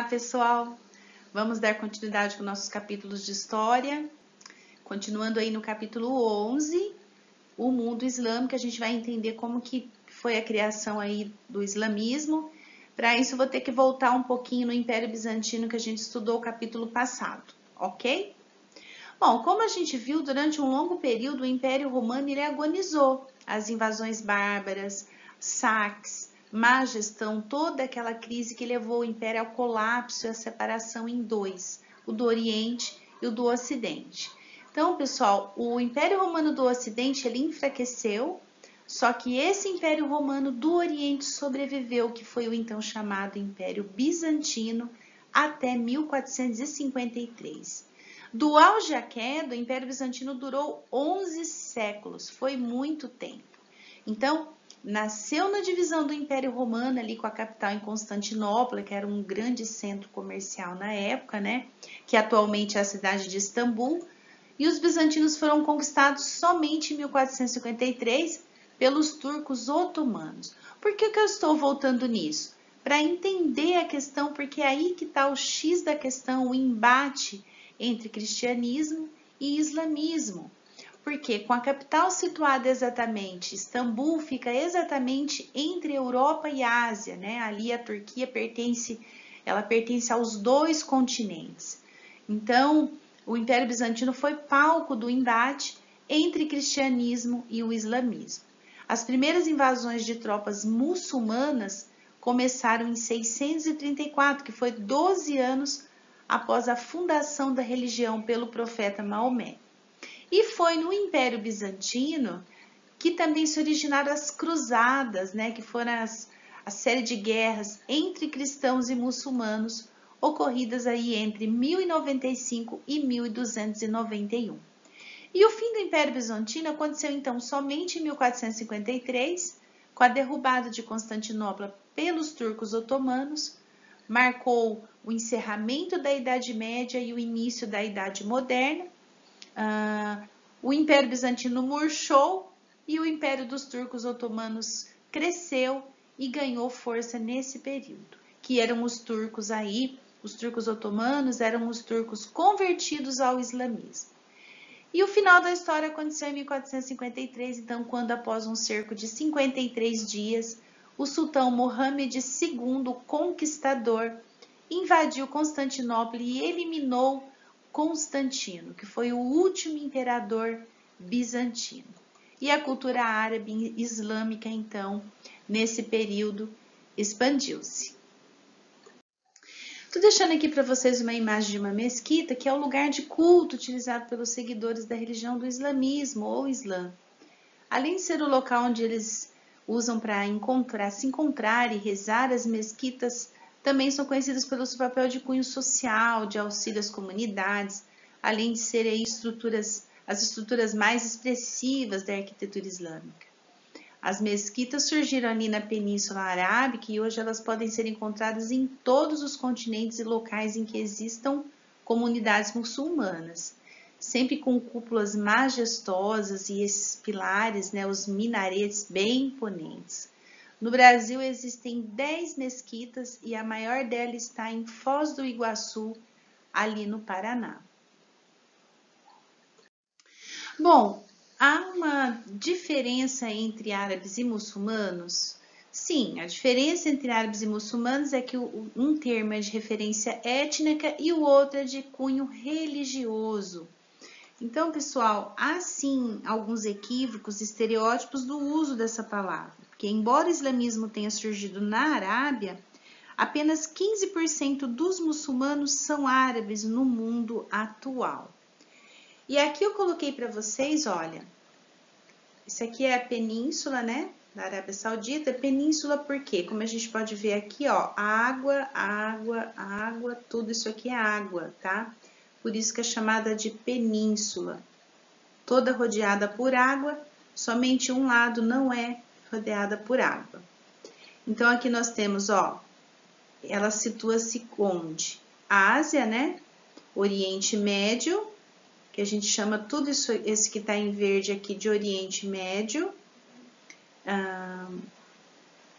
Olá, pessoal! Vamos dar continuidade com nossos capítulos de história. Continuando aí no capítulo 11, o mundo islâmico, a gente vai entender como que foi a criação aí do islamismo. Para isso, vou ter que voltar um pouquinho no Império Bizantino que a gente estudou o capítulo passado, ok? Bom, como a gente viu, durante um longo período, o Império Romano ele agonizou. As invasões bárbaras, saques, má gestão, toda aquela crise que levou o Império ao colapso e à separação em dois, o do Oriente e o do Ocidente. Então, pessoal, o Império Romano do Ocidente ele enfraqueceu, só que esse Império Romano do Oriente sobreviveu, que foi o então chamado Império Bizantino, até 1453. Do auge à queda, o Império Bizantino durou 11 séculos, foi muito tempo. Então, nasceu na divisão do Império Romano, ali com a capital em Constantinopla, que era um grande centro comercial na época, né? Que atualmente é a cidade de Istambul, e os bizantinos foram conquistados somente em 1453 pelos turcos otomanos. Por que eu estou voltando nisso? Para entender a questão, porque é aí que está o X da questão, o embate entre cristianismo e islamismo. Porque com a capital situada exatamente, Istambul fica exatamente entre Europa e Ásia, né? Ali a Turquia pertence aos dois continentes. Então, o Império Bizantino foi palco do embate entre cristianismo e o islamismo. As primeiras invasões de tropas muçulmanas começaram em 634, que foi 12 anos após a fundação da religião pelo profeta Maomé. E foi no Império Bizantino que também se originaram as cruzadas, né, que foram a série de guerras entre cristãos e muçulmanos ocorridas aí entre 1095 e 1291. E o fim do Império Bizantino aconteceu então somente em 1453, com a derrubada de Constantinopla pelos turcos otomanos, marcou o encerramento da Idade Média e o início da Idade Moderna. O Império Bizantino murchou e o Império dos Turcos Otomanos cresceu e ganhou força nesse período, que eram os turcos aí, os turcos otomanos eram os turcos convertidos ao islamismo. E o final da história aconteceu em 1453, então, quando após um cerco de 53 dias, o sultão Mohammed II, o Conquistador, invadiu Constantinopla e eliminou Constantino, que foi o último imperador bizantino. E a cultura árabe islâmica, então, nesse período, expandiu-se. Estou deixando aqui para vocês uma imagem de uma mesquita, que é o lugar de culto utilizado pelos seguidores da religião do islamismo ou islã. Além de ser o local onde eles usam para se encontrar e rezar, as mesquitas também são conhecidas pelo seu papel de cunho social, de auxílio às comunidades, além de serem as estruturas mais expressivas da arquitetura islâmica. As mesquitas surgiram ali na Península Arábica e hoje elas podem ser encontradas em todos os continentes e locais em que existam comunidades muçulmanas, sempre com cúpulas majestosas e esses pilares, né, os minaretes bem imponentes. No Brasil existem 10 mesquitas e a maior delas está em Foz do Iguaçu, ali no Paraná. Bom, há uma diferença entre árabes e muçulmanos? Sim, a diferença entre árabes e muçulmanos é que um termo é de referência étnica e o outro é de cunho religioso. Então, pessoal, há sim alguns equívocos, estereótipos do uso dessa palavra, porque embora o islamismo tenha surgido na Arábia, apenas 15% dos muçulmanos são árabes no mundo atual. E aqui eu coloquei para vocês, olha, isso aqui é a península, né, da Arábia Saudita. Península por quê? Como a gente pode ver aqui, ó, água, água, água, tudo isso aqui é água, tá? Por isso que é chamada de península. Toda rodeada por água, somente um lado não é rodeada por água. Então, aqui nós temos, ó, ela situa-se onde? Ásia, né? Oriente Médio, que a gente chama tudo isso, esse que está em verde aqui de Oriente Médio,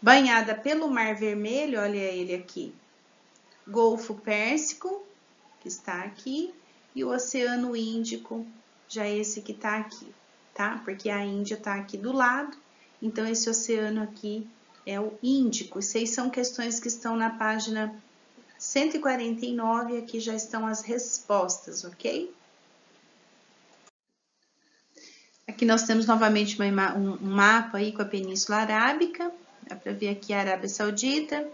banhada pelo Mar Vermelho, olha ele aqui, Golfo Pérsico, que está aqui, e o Oceano Índico, já esse que está aqui, tá? Porque a Índia está aqui do lado, então esse oceano aqui é o Índico. Essas são questões que estão na página 149, aqui já estão as respostas, ok? Aqui nós temos novamente um mapa aí com a Península Arábica, dá para ver aqui a Arábia Saudita,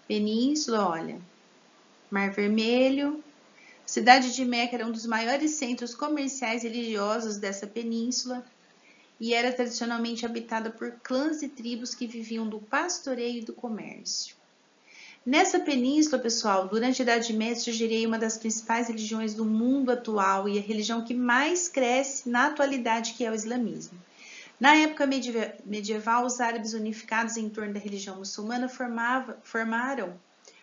Península, olha, Mar Vermelho. A cidade de Meca era um dos maiores centros comerciais e religiosos dessa península e era tradicionalmente habitada por clãs e tribos que viviam do pastoreio e do comércio. Nessa península, pessoal, durante a Idade Média surgiria uma das principais religiões do mundo atual e a religião que mais cresce na atualidade, que é o islamismo. Na época medieval, os árabes unificados em torno da religião muçulmana formaram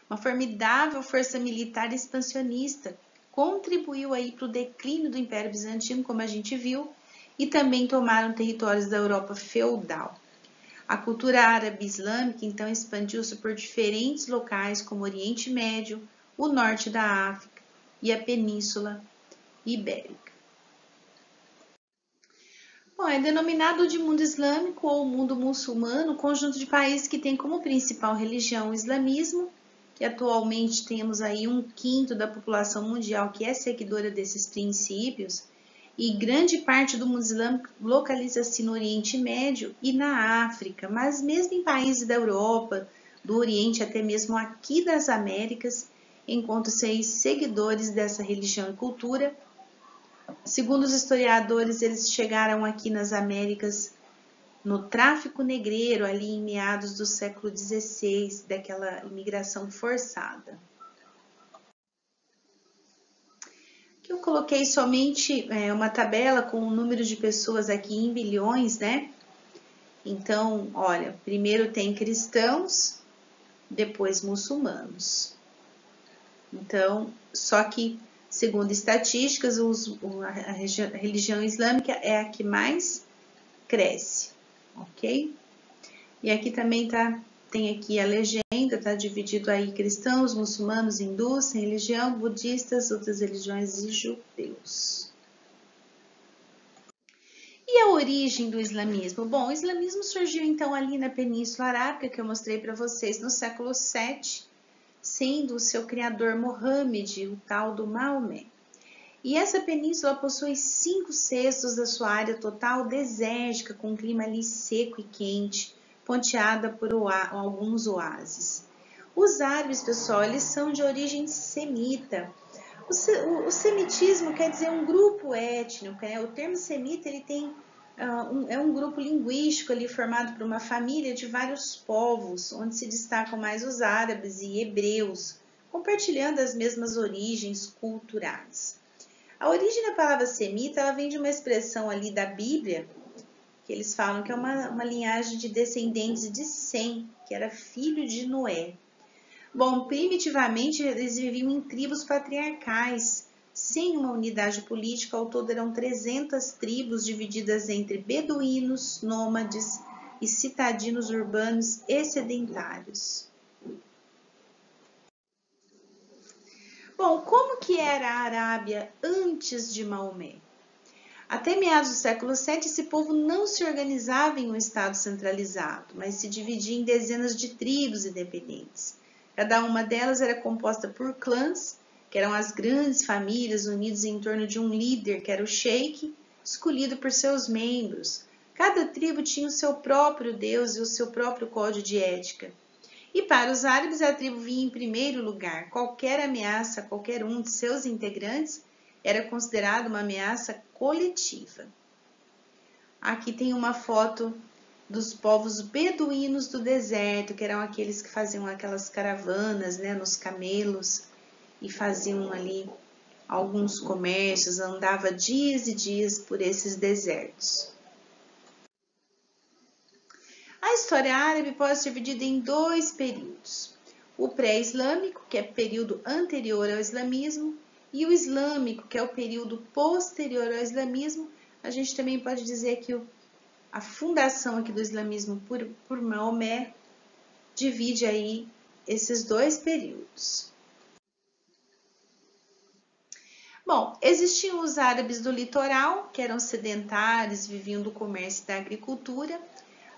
uma formidável força militar expansionista, contribuiu aí para o declínio do Império Bizantino, como a gente viu, e também tomaram territórios da Europa feudal. A cultura árabe islâmica então expandiu-se por diferentes locais, como o Oriente Médio, o norte da África e a Península Ibérica. Bom, é denominado de mundo islâmico ou mundo muçulmano o conjunto de países que tem como principal religião o islamismo, que atualmente temos aí 1/5 da população mundial que é seguidora desses princípios, e grande parte do mundo islâmico localiza-se no Oriente Médio e na África, mas mesmo em países da Europa, do Oriente, até mesmo aqui das Américas, encontram-se aí seguidores dessa religião e cultura. Segundo os historiadores, eles chegaram aqui nas Américas no tráfico negreiro, ali em meados do século XVI, daquela imigração forçada. Aqui eu coloquei somente uma tabela com o número de pessoas aqui em bilhões, né? Então, olha, primeiro tem cristãos, depois muçulmanos. Então, só que, segundo estatísticas, a religião islâmica é a que mais cresce, ok? E aqui também tem aqui a legenda, tá dividido aí cristãos, muçulmanos, hindus, sem religião, budistas, outras religiões e judeus. E a origem do islamismo? Bom, o islamismo surgiu então ali na Península Arábica, que eu mostrei para vocês, no século VII, sendo o seu criador Mohammed, o tal do Maomé. E essa península possui 5/6 da sua área total desértica, com um clima ali seco e quente, ponteada por alguns oásis. Os árabes, pessoal, eles são de origem semita. O semitismo quer dizer um grupo étnico, né? O termo semita ele tem é um grupo linguístico ali formado por uma família de vários povos, onde se destacam mais os árabes e hebreus, compartilhando as mesmas origens culturais. A origem da palavra semita ela vem de uma expressão ali da Bíblia, que eles falam que é uma linhagem de descendentes de Sem, que era filho de Noé. Bom, primitivamente eles viviam em tribos patriarcais, sem uma unidade política. Ao todo eram 300 tribos divididas entre beduínos, nômades e citadinos urbanos e sedentários. Bom, como que era a Arábia antes de Maomé? Até meados do século VII, esse povo não se organizava em um estado centralizado, mas se dividia em dezenas de tribos independentes. Cada uma delas era composta por clãs, que eram as grandes famílias unidas em torno de um líder, que era o sheik, escolhido por seus membros. Cada tribo tinha o seu próprio deus e o seu próprio código de ética. E para os árabes, a tribo vinha em primeiro lugar. Qualquer ameaça a qualquer um de seus integrantes era considerada uma ameaça coletiva. Aqui tem uma foto dos povos beduínos do deserto, que eram aqueles que faziam aquelas caravanas, né, nos camelos e faziam ali alguns comércios, andava dias e dias por esses desertos. A história árabe pode ser dividida em 2 períodos. O pré-islâmico, que é o período anterior ao islamismo, e o islâmico, que é o período posterior ao islamismo. A gente também pode dizer que a fundação aqui do islamismo por Maomé divide aí esses 2 períodos. Bom, existiam os árabes do litoral, que eram sedentários, viviam do comércio e da agricultura.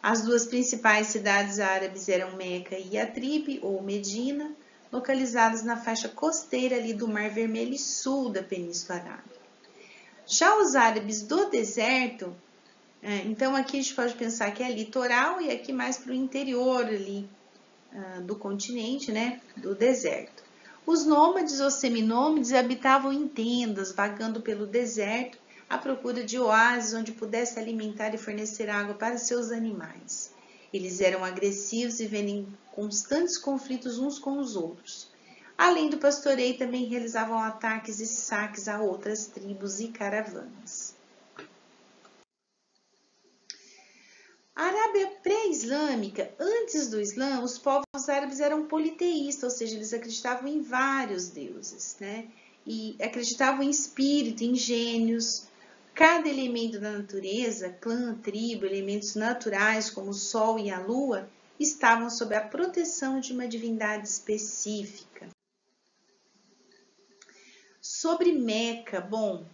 As duas principais cidades árabes eram Meca e Yatrib, ou Medina, localizadas na faixa costeira ali do Mar Vermelho e sul da Península Arábica. Já os árabes do deserto, então aqui a gente pode pensar que é litoral e aqui mais para o interior ali do continente, né, do deserto. Os nômades ou seminômades habitavam em tendas, vagando pelo deserto, à procura de oásis onde pudesse alimentar e fornecer água para seus animais. Eles eram agressivos e vivendo em constantes conflitos uns com os outros. Além do pastoreio, também realizavam ataques e saques a outras tribos e caravanas. A Arábia pré-islâmica, antes do Islã, os povos árabes eram politeístas, ou seja, eles acreditavam em vários deuses, né? E acreditavam em espírito, em gênios. Cada elemento da natureza, clã, tribo, elementos naturais como o sol e a lua, estavam sob a proteção de uma divindade específica. Sobre Meca, bom,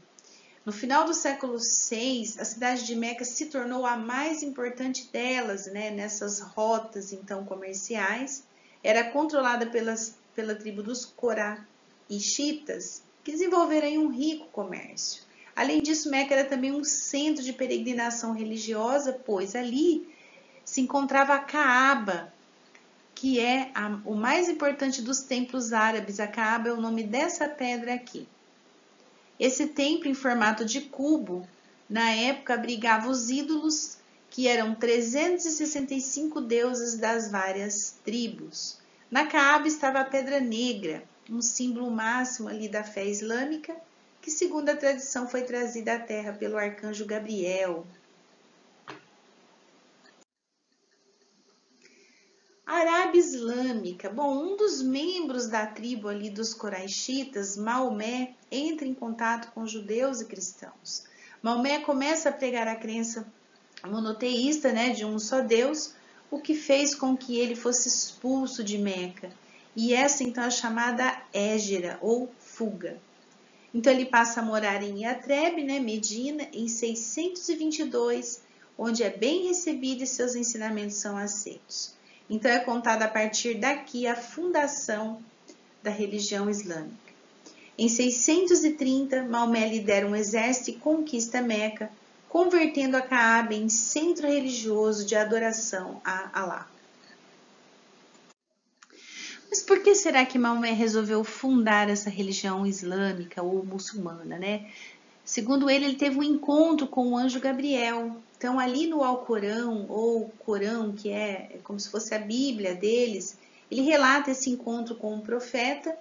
no final do século VI, a cidade de Meca se tornou a mais importante delas, né, nessas rotas então comerciais. Era controlada pela tribo dos Coraíchitas, que desenvolveram um rico comércio. Além disso, Meca era também um centro de peregrinação religiosa, pois ali se encontrava a Caaba, que é o mais importante dos templos árabes. A Caaba é o nome dessa pedra aqui. Esse templo em formato de cubo, na época abrigava os ídolos, que eram 365 deuses das várias tribos. Na Caaba estava a Pedra Negra, um símbolo máximo ali da fé islâmica, que segundo a tradição foi trazida à terra pelo arcanjo Gabriel. Arábia Islâmica. Bom, um dos membros da tribo ali dos Coraíchitas, Maomé, entra em contato com judeus e cristãos. Maomé começa a pregar a crença monoteísta, né, de um só Deus, o que fez com que ele fosse expulso de Meca. E essa então é chamada hégira ou fuga. Então ele passa a morar em Yatreb, né, Medina, em 622, onde é bem recebido e seus ensinamentos são aceitos. Então é contada a partir daqui a fundação da religião islâmica. Em 630, Maomé lidera um exército e conquista Meca, convertendo a Caaba em centro religioso de adoração a Alá. Mas por que será que Maomé resolveu fundar essa religião islâmica ou muçulmana, né? Segundo ele teve um encontro com o anjo Gabriel. Então, ali no Alcorão, ou Corão, que é como se fosse a Bíblia deles, ele relata esse encontro com o profeta,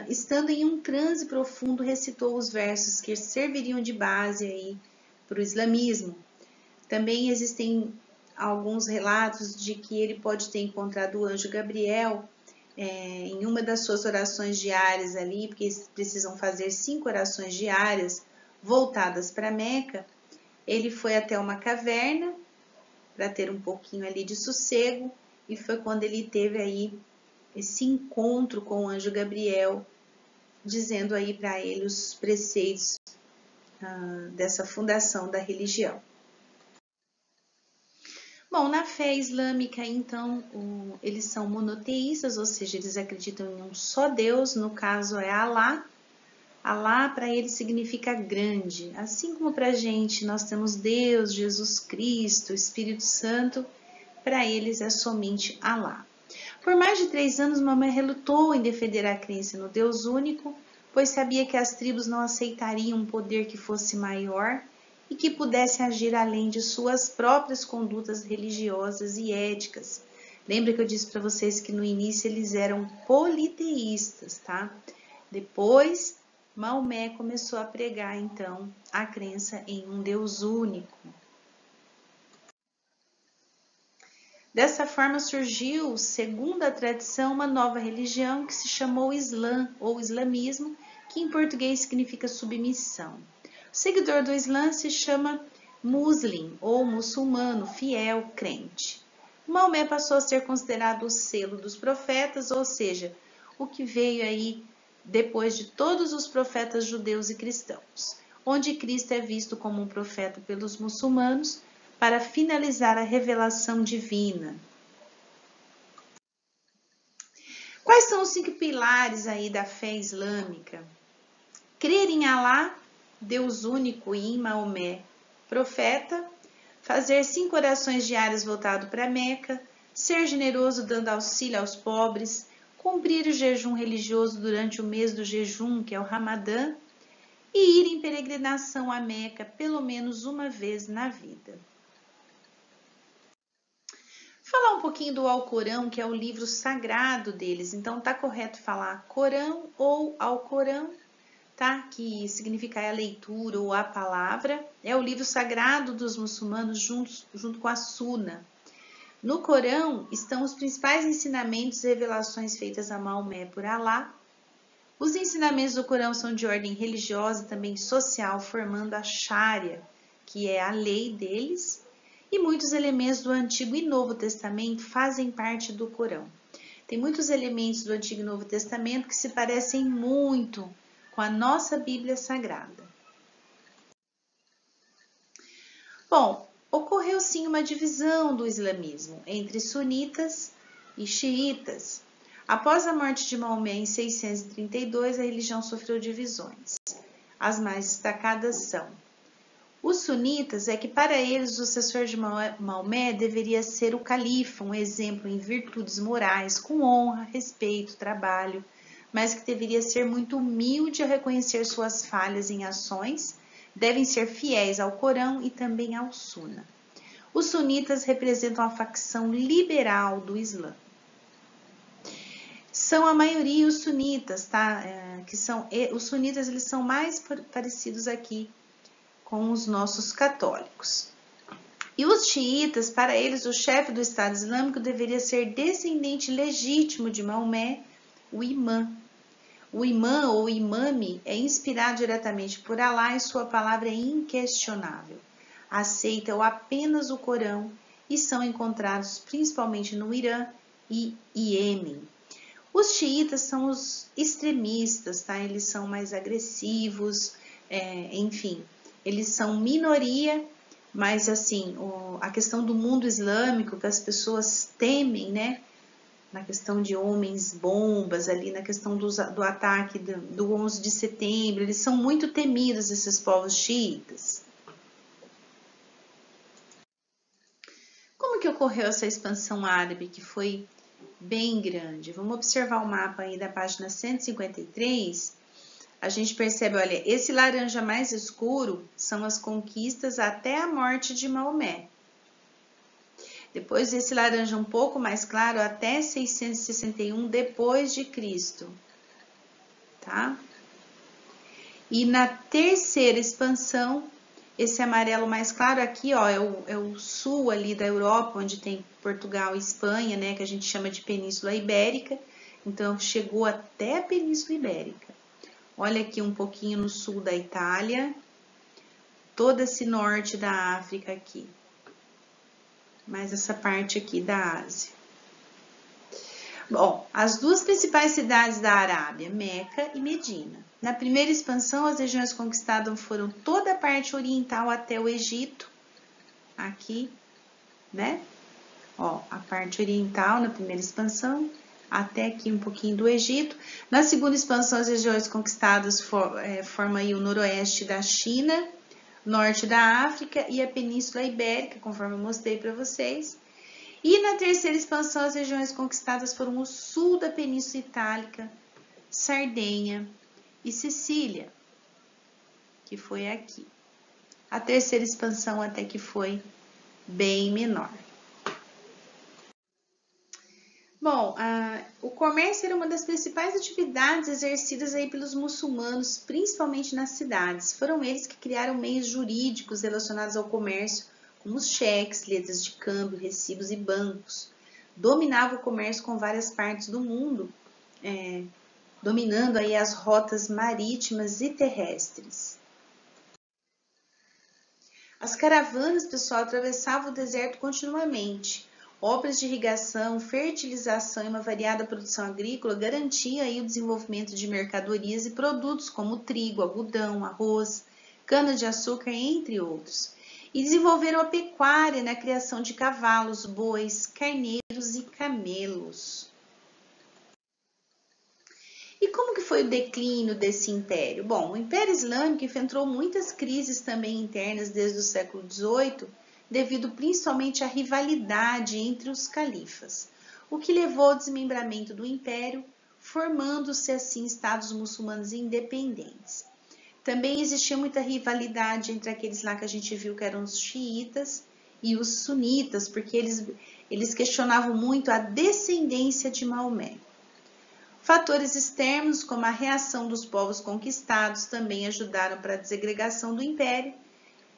estando em um transe profundo, recitou os versos que serviriam de base aí para o islamismo. Também existem alguns relatos de que ele pode ter encontrado o anjo Gabriel em uma das suas orações diárias ali, porque eles precisam fazer 5 orações diárias voltadas para Meca. Ele foi até uma caverna para ter um pouquinho ali de sossego e foi quando ele teve aí esse encontro com o anjo Gabriel, dizendo aí para ele os preceitos dessa fundação da religião. Bom, na fé islâmica, então, eles são monoteístas, ou seja, eles acreditam em um só Deus, no caso é Alá. Alá para eles significa grande, assim como para a gente nós temos Deus, Jesus Cristo, Espírito Santo, para eles é somente Alá. Por mais de 3 anos, Maomé relutou em defender a crença no Deus único, pois sabia que as tribos não aceitariam um poder que fosse maior e que pudesse agir além de suas próprias condutas religiosas e éticas. Lembra que eu disse para vocês que no início eles eram politeístas, tá? Depois, Maomé começou a pregar, então, a crença em um Deus único. Dessa forma surgiu, segundo a tradição, uma nova religião que se chamou Islã ou Islamismo, que em português significa submissão. O seguidor do Islã se chama muslim ou muçulmano, fiel, crente. Maomé passou a ser considerado o selo dos profetas, ou seja, o que veio aí depois de todos os profetas judeus e cristãos, onde Cristo é visto como um profeta pelos muçulmanos para finalizar a revelação divina. Quais são os 5 pilares aí da fé islâmica? Crer em Alá, Deus único, e em Maomé, profeta, fazer 5 orações diárias voltado para Meca, ser generoso dando auxílio aos pobres, cumprir o jejum religioso durante o mês do jejum, que é o Ramadã, e ir em peregrinação a Meca pelo menos uma vez na vida. Falar um pouquinho do Alcorão, que é o livro sagrado deles. Então, tá correto falar Corão ou Alcorão, tá? Que significa a leitura ou a palavra. É o livro sagrado dos muçulmanos junto com a Suna. No Corão estão os principais ensinamentos e revelações feitas a Maomé por Alá. Os ensinamentos do Corão são de ordem religiosa e também social, formando a Sharia, que é a lei deles. E muitos elementos do Antigo e Novo Testamento fazem parte do Corão. Tem muitos elementos do Antigo e Novo Testamento que se parecem muito com a nossa Bíblia Sagrada. Bom, ocorreu sim uma divisão do islamismo entre sunitas e xiitas. Após a morte de Maomé em 632, a religião sofreu divisões. As mais destacadas são: os sunitas é que para eles o sucessor de Maomé deveria ser o califa, um exemplo em virtudes morais, com honra, respeito, trabalho, mas que deveria ser muito humilde a reconhecer suas falhas em ações, devem ser fiéis ao Corão e também ao Sunna. Os sunitas representam a facção liberal do Islã. São a maioria os sunitas, tá? Os sunitas eles são mais parecidos aqui com os nossos católicos. E os xiitas, para eles, o chefe do Estado Islâmico deveria ser descendente legítimo de Maomé, o imã. O imã ou imame é inspirado diretamente por Alá e sua palavra é inquestionável. Aceitam apenas o Corão e são encontrados principalmente no Irã e Iêmen. Os xiitas são os extremistas, tá? Eles são mais agressivos, enfim. Eles são minoria, mas assim, a questão do mundo islâmico, que as pessoas temem, né? Na questão de homens bombas, ali na questão do ataque do 11 de setembro, eles são muito temidos, esses povos xiitas. Como que ocorreu essa expansão árabe, que foi bem grande? Vamos observar o mapa aí da página 153. A gente percebe, olha, esse laranja mais escuro são as conquistas até a morte de Maomé. Depois esse laranja um pouco mais claro até 661 depois de Cristo, tá? E na terceira expansão, esse amarelo mais claro aqui, ó, é o sul ali da Europa, onde tem Portugal e Espanha, né, que a gente chama de Península Ibérica. Então chegou até a Península Ibérica. Olha aqui um pouquinho no sul da Itália, todo esse norte da África aqui, mais essa parte aqui da Ásia. Bom, as duas principais cidades da Arábia, Meca e Medina. Na primeira expansão, as regiões conquistadas foram toda a parte oriental até o Egito, aqui, né? Ó, a parte oriental na primeira expansão, até aqui um pouquinho do Egito. Na segunda expansão, as regiões conquistadas formam aí o noroeste da China, norte da África e a Península Ibérica, conforme eu mostrei para vocês. E na terceira expansão, as regiões conquistadas foram o sul da Península Itálica, Sardenha e Sicília, que foi aqui. A terceira expansão até que foi bem menor. Bom, o comércio era uma das principais atividades exercidas aí pelos muçulmanos, principalmente nas cidades. Foram eles que criaram meios jurídicos relacionados ao comércio, como os cheques, letras de câmbio, recibos e bancos. Dominava o comércio com várias partes do mundo, dominando aí as rotas marítimas e terrestres. As caravanas, pessoal, atravessavam o deserto continuamente. Obras de irrigação, fertilização e uma variada produção agrícola garantiam aí o desenvolvimento de mercadorias e produtos como trigo, algodão, arroz, cana-de-açúcar, entre outros. E desenvolveram a pecuária na criação de cavalos, bois, carneiros e camelos. E como que foi o declínio desse império? Bom, o Império Islâmico enfrentou muitas crises também internas desde o século XVIII, devido principalmente à rivalidade entre os califas, o que levou ao desmembramento do império, formando-se assim estados muçulmanos independentes. Também existia muita rivalidade entre aqueles lá que a gente viu que eram os xiitas e os sunitas, porque eles questionavam muito a descendência de Maomé. Fatores externos, como a reação dos povos conquistados, também ajudaram para a desagregação do império,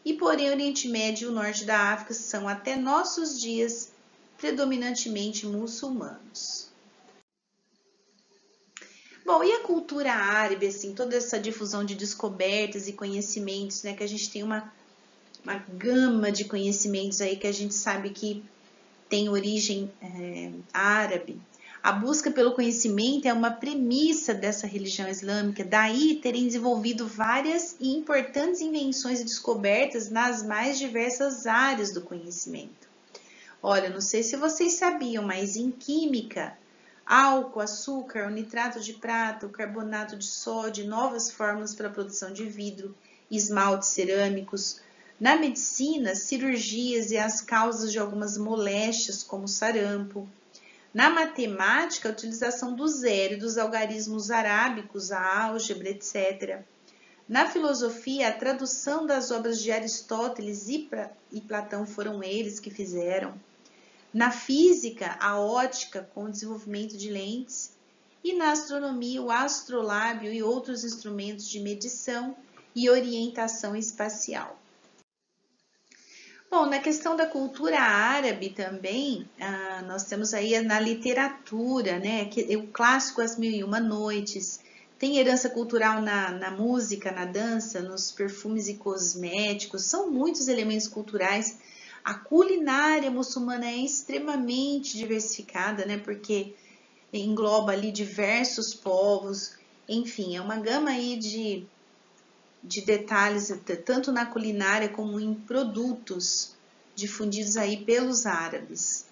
e porém o Oriente Médio e o Norte da África são até nossos dias predominantemente muçulmanos. Bom, e a cultura árabe, assim, toda essa difusão de descobertas e conhecimentos, né, que a gente tem uma gama de conhecimentos aí que a gente sabe que tem origem árabe. A busca pelo conhecimento é uma premissa dessa religião islâmica, daí terem desenvolvido várias e importantes invenções e descobertas nas mais diversas áreas do conhecimento. Olha, não sei se vocês sabiam, mas em química, álcool, açúcar, o nitrato de prata, o carbonato de sódio, novas fórmulas para a produção de vidro, esmaltes cerâmicos. Na medicina, cirurgias e as causas de algumas moléstias, como sarampo. Na matemática, a utilização do zero e dos algarismos arábicos, a álgebra, etc. Na filosofia, a tradução das obras de Aristóteles e Platão foram eles que fizeram. Na física, a ótica com o desenvolvimento de lentes. E na astronomia, o astrolábio e outros instrumentos de medição e orientação espacial. Bom, na questão da cultura árabe também, nós temos aí na literatura, né, o clássico As Mil e Uma Noites, tem herança cultural na música, na dança, nos perfumes e cosméticos, são muitos elementos culturais. A culinária muçulmana é extremamente diversificada, né, porque engloba ali diversos povos, enfim, é uma gama aí de detalhes, tanto na culinária como em produtos difundidos aí pelos árabes.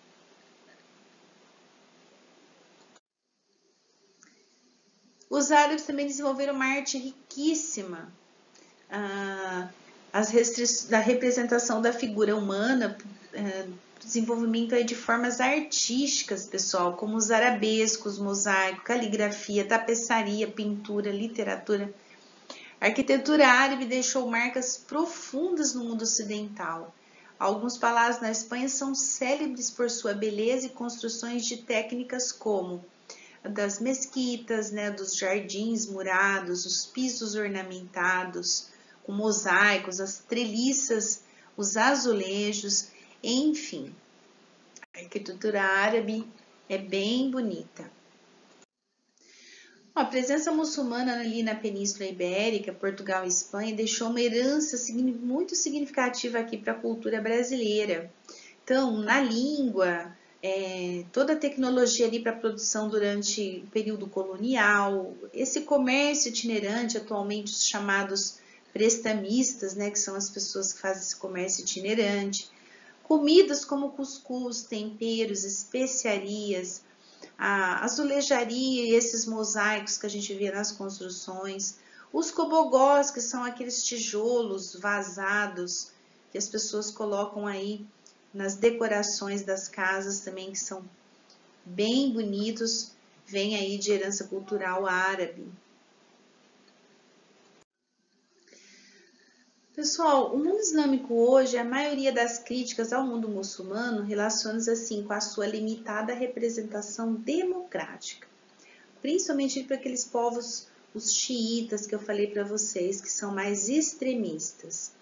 Os árabes também desenvolveram uma arte riquíssima, da representação da figura humana, desenvolvimento aí de formas artísticas, pessoal, como os arabescos, mosaico, caligrafia, tapeçaria, pintura, literatura. A arquitetura árabe deixou marcas profundas no mundo ocidental. Alguns palácios na Espanha são célebres por sua beleza e construções de técnicas como das mesquitas, né, dos jardins murados, os pisos ornamentados, com mosaicos, as treliças, os azulejos, enfim. A arquitetura árabe é bem bonita. A presença muçulmana ali na Península Ibérica, Portugal e Espanha, deixou uma herança muito significativa aqui para a cultura brasileira. Então, na língua, toda a tecnologia ali para a produção durante o período colonial, esse comércio itinerante, atualmente os chamados prestamistas, né, que são as pessoas que fazem esse comércio itinerante, comidas como cuscuz, temperos, especiarias, a azulejaria e esses mosaicos que a gente vê nas construções, os cobogós, que são aqueles tijolos vazados que as pessoas colocam aí nas decorações das casas também, que são bem bonitos, vem aí de herança cultural árabe. Pessoal, o mundo islâmico hoje, a maioria das críticas ao mundo muçulmano relaciona-se assim com a sua limitada representação democrática, principalmente para aqueles povos, os xiitas que eu falei para vocês, que são mais extremistas,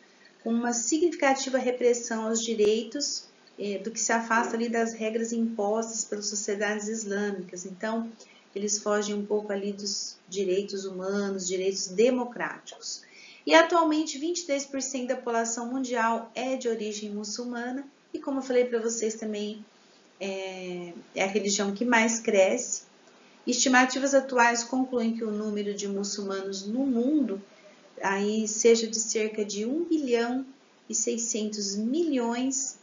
com uma significativa repressão aos direitos do que se afasta ali das regras impostas pelas sociedades islâmicas. Então, eles fogem um pouco ali dos direitos humanos, direitos democráticos. E atualmente 23% da população mundial é de origem muçulmana e, como eu falei para vocês também é a religião que mais cresce. Estimativas atuais concluem que o número de muçulmanos no mundo aí seja de cerca de 1 bilhão e 600 milhões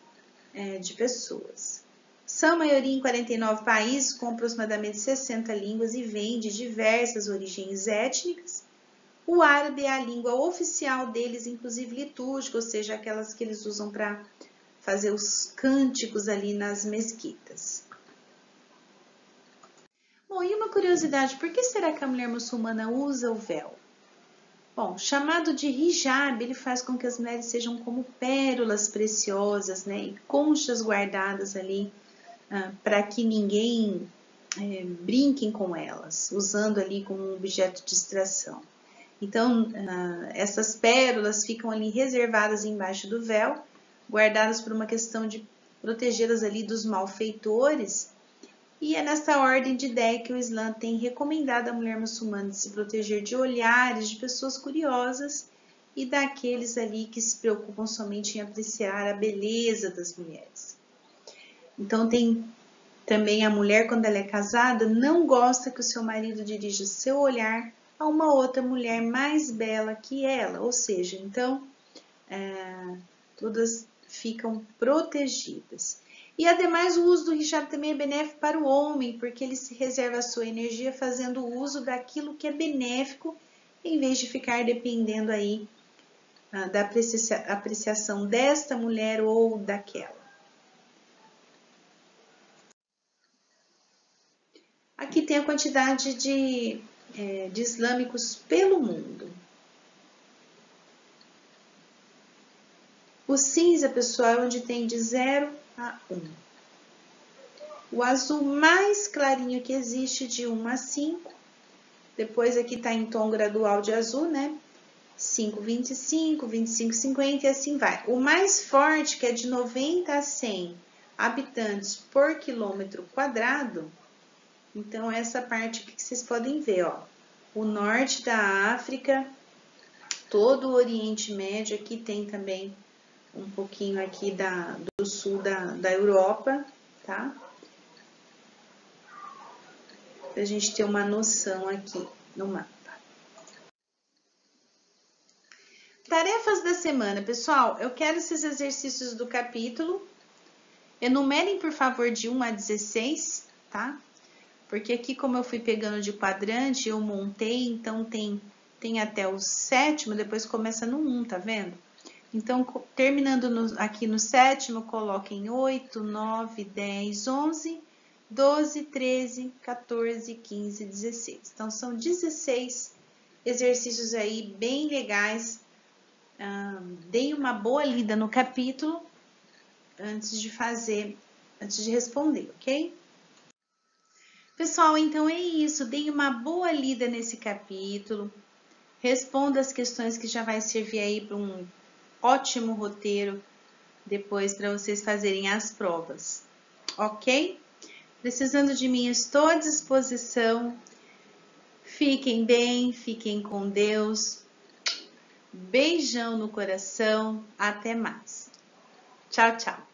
de pessoas. São maioria em 49 países, com aproximadamente 60 línguas e vêm de diversas origens étnicas. O árabe é a língua oficial deles, inclusive litúrgica, ou seja, aquelas que eles usam para fazer os cânticos ali nas mesquitas. Bom, e uma curiosidade, por que será que a mulher muçulmana usa o véu? Bom, chamado de hijab, ele faz com que as mulheres sejam como pérolas preciosas, né? E conchas guardadas ali para que ninguém brinque com elas, usando ali como um objeto de distração. Então, essas pérolas ficam ali reservadas embaixo do véu, guardadas por uma questão de protegê-las ali dos malfeitores. E é nessa ordem de ideia que o Islã tem recomendado à mulher muçulmana de se proteger de olhares de pessoas curiosas e daqueles ali que se preocupam somente em apreciar a beleza das mulheres. Então tem também a mulher, quando ela é casada, não gosta que o seu marido dirija seu olhar a uma outra mulher mais bela que ela, ou seja, então todas ficam protegidas. E ademais o uso do hijab também é benéfico para o homem, porque ele se reserva a sua energia fazendo uso daquilo que é benéfico, em vez de ficar dependendo aí da apreciação desta mulher ou daquela. Aqui tem a quantidade de islâmicos pelo mundo. O cinza, pessoal, é onde tem de 0 a 1. O azul mais clarinho que existe, de 1 a 5. Depois aqui está em tom gradual de azul, né? 5, 25, 25, 50 e assim vai. O mais forte, que é de 90 a 100 habitantes por quilômetro quadrado. Então, essa parte aqui que vocês podem ver, ó. O norte da África, todo o Oriente Médio, aqui tem também um pouquinho aqui do sul da Europa, tá? Pra gente ter uma noção aqui no mapa. Tarefas da semana, pessoal. Eu quero esses exercícios do capítulo. Enumerem, por favor, de 1 a 16, tá? Porque aqui, como eu fui pegando de quadrante, eu montei, então tem até o 7º, depois começa no 1, tá vendo? Então, terminando aqui no 7º, coloquem 8, 9, 10, 11, 12, 13, 14, 15, 16. Então, são 16 exercícios aí bem legais. Deem uma boa lida no capítulo antes de responder, ok? Pessoal, então é isso. Deem uma boa lida nesse capítulo. Responda as questões que já vai servir aí para um ótimo roteiro depois para vocês fazerem as provas, ok? Precisando de mim, estou à disposição. Fiquem bem, fiquem com Deus. Beijão no coração. Até mais. Tchau, tchau.